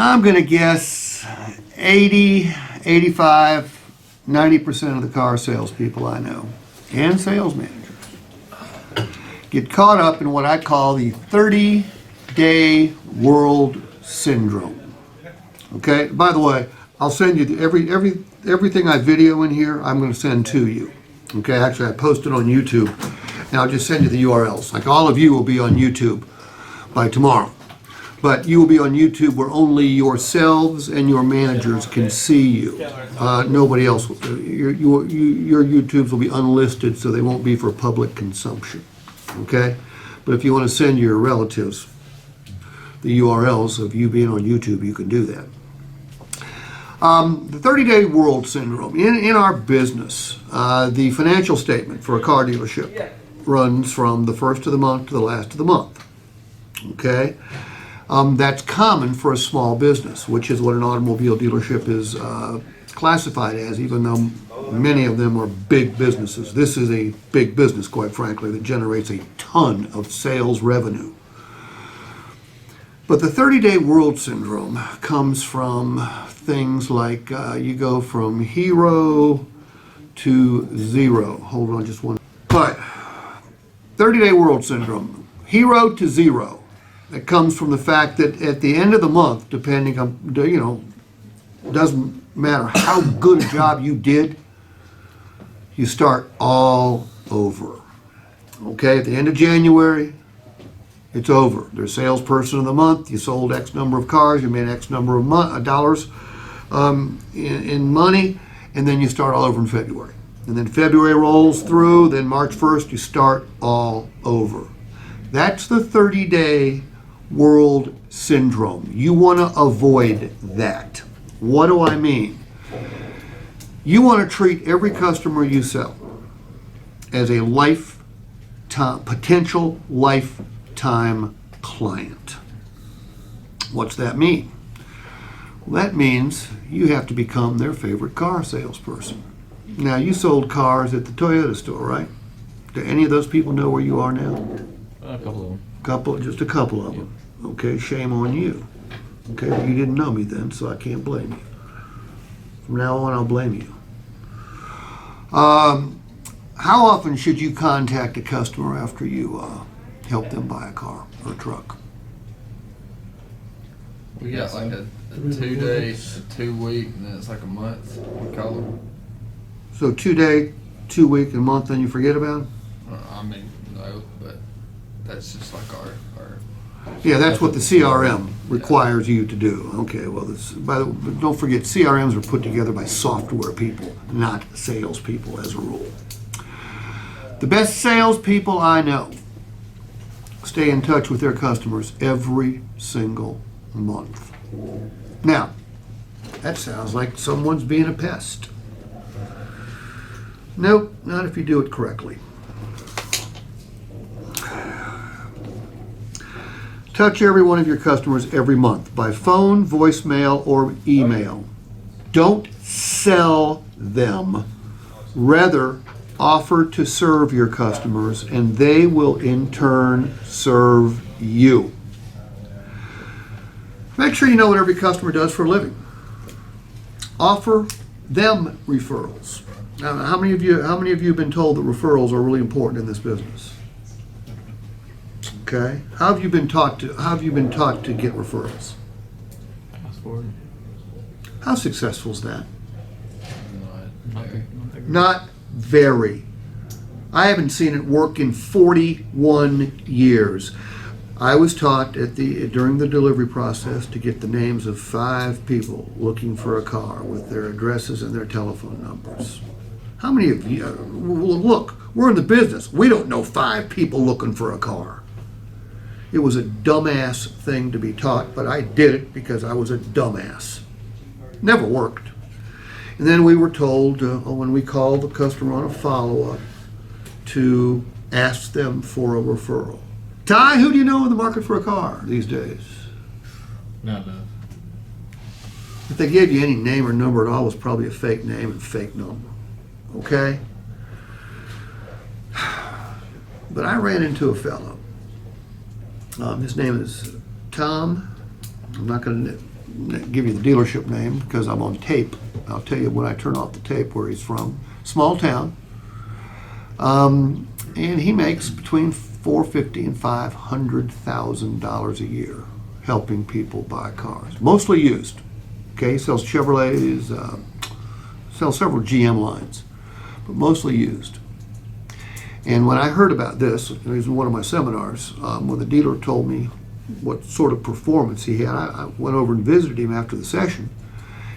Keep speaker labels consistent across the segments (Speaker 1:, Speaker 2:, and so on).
Speaker 1: I'm going to guess 80, 85, 90% of the car salespeople I know and sales managers get caught up in what I call the 30-day world syndrome. Okay? By the way, I'll send you everything I video in here, I'm going to send to you. Okay? Actually, I posted on YouTube, and I'll just send you the URLs. Like all of you will be on YouTube by tomorrow. But you will be on YouTube where only yourselves and your managers can see you. Nobody else will. Your YouTubes will be unlisted, so they won't be for public consumption. Okay? But if you want to send your relatives the URLs of you being on YouTube, you can do that. The 30-day world syndrome. In our business, the financial statement for a car dealership runs from the first of the month to the last of the month. Okay? That's common for a small business, which is what an automobile dealership is classified as, even though many of them are big businesses. This is a big business, quite frankly, that generates a ton of sales revenue. But the 30-day world syndrome comes from things like you go from hero to zero. Hold on just one. But 30-day world syndrome, hero to zero. It comes from the fact that at the end of the month, depending on, doesn't matter how good a job you did, you start all over. Okay, at the end of January, it's over. There's salesperson of the month, you sold X number of cars, you made X number of dollars in money, and then you start all over in February. And then February rolls through, then March 1st, you start all over. That's the 30-day world syndrome. You want to avoid that. What do I mean? You want to treat every customer you sell as a potential lifetime client. What's that mean? Well, that means you have to become their favorite car salesperson. Now, you sold cars at the Toyota store, right? Do any of those people know where you are now?
Speaker 2: A couple of them.
Speaker 1: Just a couple of them. Okay, shame on you. Okay, well, you didn't know me then, so I can't blame you. From now on, I'll blame you. How often should you contact a customer after you help them buy a car or a truck?
Speaker 2: We got like a 2-day, a 2-week, and then it's like a month. We call them.
Speaker 1: So 2-day, 2-week, and a month, then you forget about them?
Speaker 2: I mean, no, but that's just like our
Speaker 1: Yeah, that's what the CRM requires you to do. Okay, well, don't forget, CRMs are put together by software people, not salespeople as a rule. The best salespeople I know stay in touch with their customers every single month. Now, that sounds like someone's being a pest. Nope, not if you do it correctly. Touch every one of your customers every month by phone, voicemail, or email. Don't sell them. Rather, offer to serve your customers, and they will in turn serve you. Make sure you know what every customer does for a living. Offer them referrals. Now, how many of you have been told that referrals are really important in this business? Okay. How have you been taught to get referrals?
Speaker 2: Ask for it.
Speaker 1: How successful is that?
Speaker 2: Not
Speaker 1: very. I haven't seen it work in 41 years. I was taught during the delivery process to get the names of 5 people looking for a car with their addresses and their telephone numbers. How many of you, look, we're in the business. We don't know 5 people looking for a car. It was a dumbass thing to be taught, but I did it because I was a dumbass. Never worked. And then we were told, when we called the customer on a follow-up, to ask them for a referral. Ty, who do you know in the market for a car these days?
Speaker 2: Not enough.
Speaker 1: If they gave you any name or number at all, it was probably a fake name and fake number. Okay? But I ran into a fellow. His name is Tom. I'm not going to give you the dealership name because I'm on tape. I'll tell you when I turn off the tape where he's from. Small town. And he makes between $450,000 and $500,000 a year helping people buy cars, mostly used. Okay, he sells Chevrolets, sells several GM lines, but mostly used. And when I heard about this, it was in one of my seminars, when the dealer told me what sort of performance he had, I went over and visited him after the session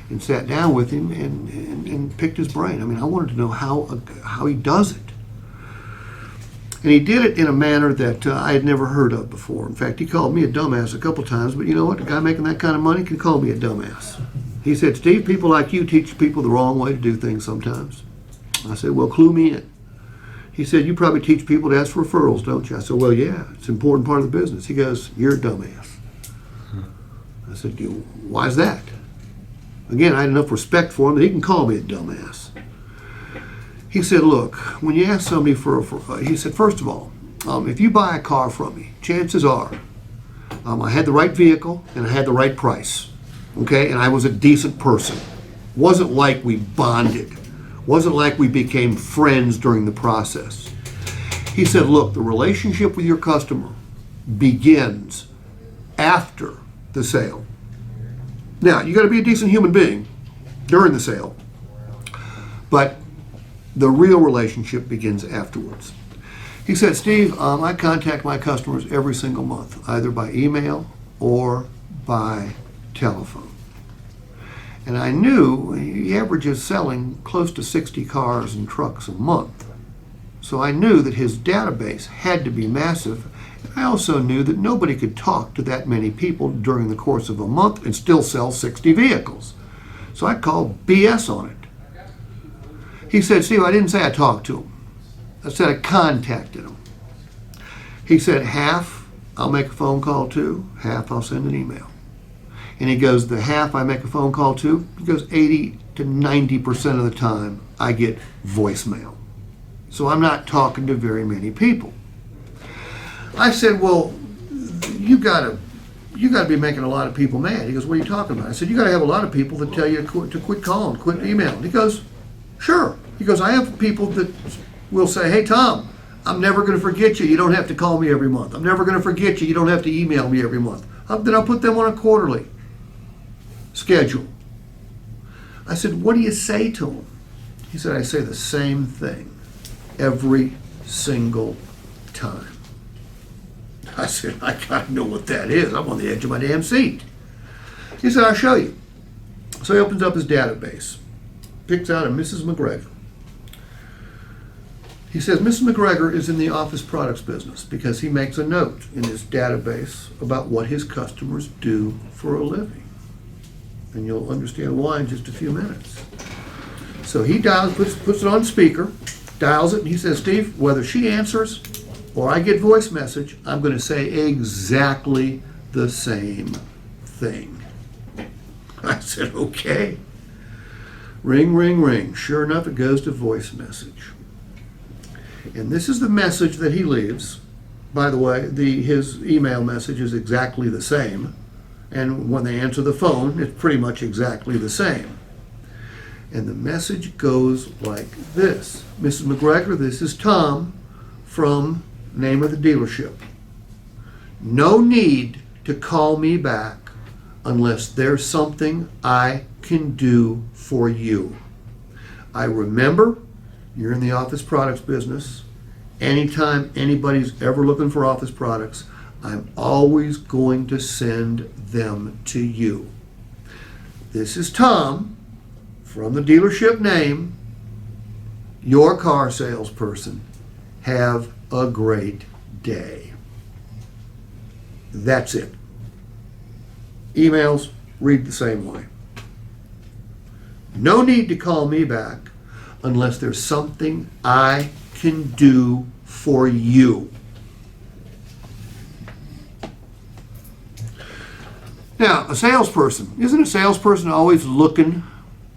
Speaker 1: and sat down with him and picked his brain. I mean, I wanted to know how he does it. And he did it in a manner that I had never heard of before. In fact, he called me a dumbass a couple times, but you know what? A guy making that kind of money can call me a dumbass. He said, Steve, people like you teach people the wrong way to do things sometimes. I said, well, clue me in. He said, you probably teach people to ask for referrals, don't you? I said, well, yeah, it's an important part of the business. He goes, you're a dumbass. I said, why's that? Again, I had enough respect for him that he can call me a dumbass. He said, look, when you ask somebody he said, first of all, if you buy a car from me, chances are I had the right vehicle and I had the right price, okay, and I was a decent person. Wasn't like we bonded. Wasn't like we became friends during the process. He said, look, the relationship with your customer begins after the sale. Now, you got to be a decent human being during the sale, but the real relationship begins afterwards. He said, Steve, I contact my customers every single month, either by email or by telephone. And I knew he averages selling close to 60 cars and trucks a month. So I knew that his database had to be massive. I also knew that nobody could talk to that many people during the course of a month and still sell 60 vehicles. So I called BS on it. He said, Steve, I didn't say I talked to him. I said I contacted him. He said, half I'll make a phone call to, half I'll send an email. And he goes, the half I make a phone call to, he goes, 80 to 90% of the time I get voicemail. So I'm not talking to very many people. I said, well, you gotta be making a lot of people mad. He goes, what are you talking about? I said, you gotta have a lot of people that tell you to quit calling, quit emailing. He goes, sure. He goes, I have people that will say, hey, Tom, I'm never going to forget you. You don't have to call me every month. I'm never going to forget you. You don't have to email me every month. Then I'll put them on a quarterly schedule. I said, what do you say to them? He said, I say the same thing every single time. I said, I got to know what that is. I'm on the edge of my damn seat. He said, I'll show you. So he opens up his database, picks out a Mrs. McGregor. He says, Mrs. McGregor is in the office products business because he makes a note in his database about what his customers do for a living. And you'll understand why in just a few minutes. So he dials, puts it on speaker, dials it, and he says, Steve, whether she answers or I get voice message, I'm going to say exactly the same thing. I said, okay. Ring, ring, ring. Sure enough, it goes to voice message. And this is the message that he leaves. By the way, his email message is exactly the same. And when they answer the phone, it's pretty much exactly the same. And the message goes like this. Mrs. McGregor, this is Tom from name of the dealership. No need to call me back unless there's something I can do for you. I remember you're in the office products business. Anytime anybody's ever looking for office products, I'm always going to send them to you. This is Tom from the dealership name, your car salesperson. Have a great day. That's it. Emails read the same way. No need to call me back unless there's something I can do for you. Now, a salesperson, isn't a salesperson always looking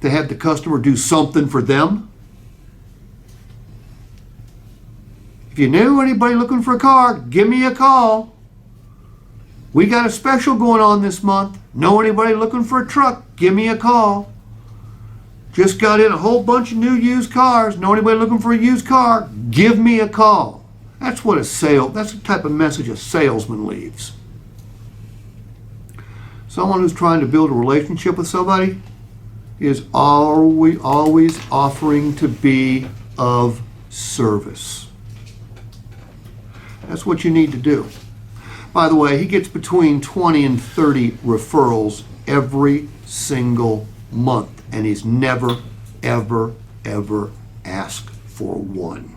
Speaker 1: to have the customer do something for them? If you knew anybody looking for a car, give me a call. We got a special going on this month. Know anybody looking for a truck? Give me a call. Just got in a whole bunch of new used cars. Know anybody looking for a used car? Give me a call. That's the type of message a salesman leaves. Someone who's trying to build a relationship with somebody is always offering to be of service. That's what you need to do. By the way, he gets between 20 and 30 referrals every single month, and he's never, ever, ever asked for one.